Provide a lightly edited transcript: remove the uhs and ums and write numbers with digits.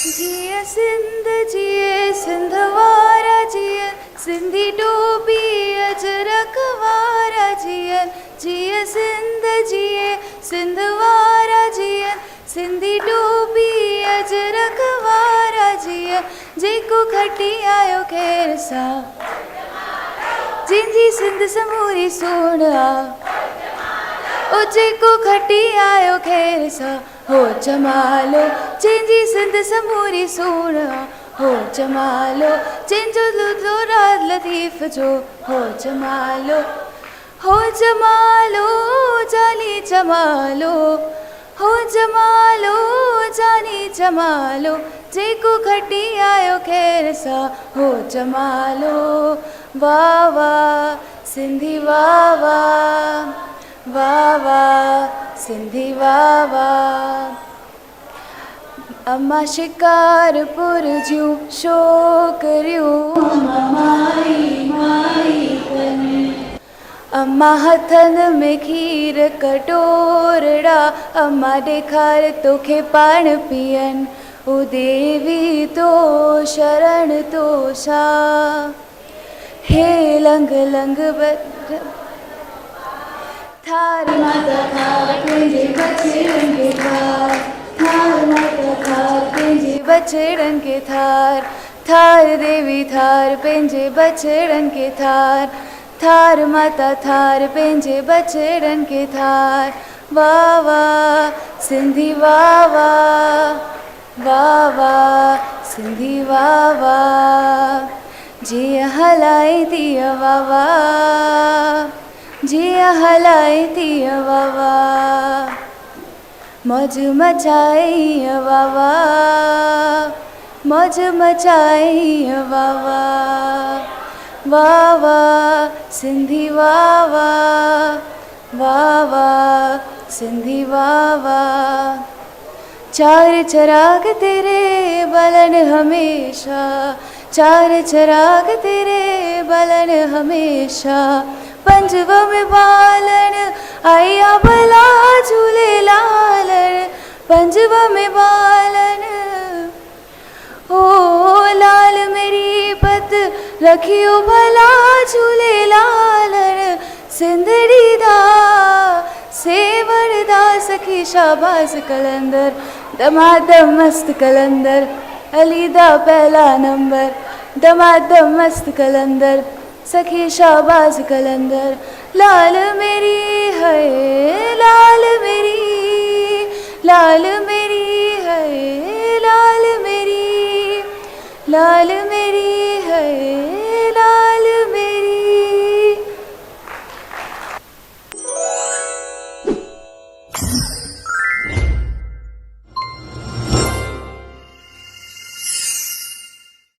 जिए सिंध जिए सिंधवारा जिए सिंधी टोपी अजरक वारा जिए जिए सिंध जिए सिंधवारा जिए सिंधी टोपी अजरक वारा जिए जेको खटी आयो खेर सा जिंजी सिंध समूरी सोना ओ जेको खटी आयो खेर सा हो जमालो जिंजी सिंध समूरी सोना हो जमालो जिंजो लुधो रात लतीफ जो हो जमालो जानी जमालो हो जमालो जानी जमालो जेको खटी आयो खेर सा हो जमालो वाह वाह सिंधी वाह वाह वाह वाह सिंधी वाह वाह अम्मा शिकारपुर जूं छोकरियूं अम्मा हथनि में खीर कटोरड़ा अम्मा ॾेखार तोखे पाण पीअनि ओ देवी तो शरण तो सा हे लंग लंग थार माता थार तुंहिंजे बछड़नि खे थार थार माता थार पंहिंजे बछड़नि खे थार थार देवी थार पंहिंजे बछड़नि खे थार थार माता थार पंहिंजे बछड़नि खे थार वाह वाह सिंधी वाह वाह वाह वाह सिंधी वाह वाह जीअं हलाई तीअं वाह वाह जीअं हलाई तीअं वाह वाह मौज मचाई वाह वाह मौज मचाई वाह वाह वाह वाह सिंधी वाह वाह वाह वाह सिंधी वाह वाह चार चिराग तेरे बलन हमेशा चार चिराग तेरे बलन हमेशा पंजव में बालन आया भला झूलेलाल पंजव में बालन ओ लाल मेरी पत रखियो भला झूलेलाल सिंधड़ी दा सेवर दा सखी शाबाश कलंदर दमादम मस्त कलंदर अली दा पहला नंबर दमादम मस्त कलंदर सखी शाबाश कलंदर लाल मेरी है लाल मेरी है लाल मेरी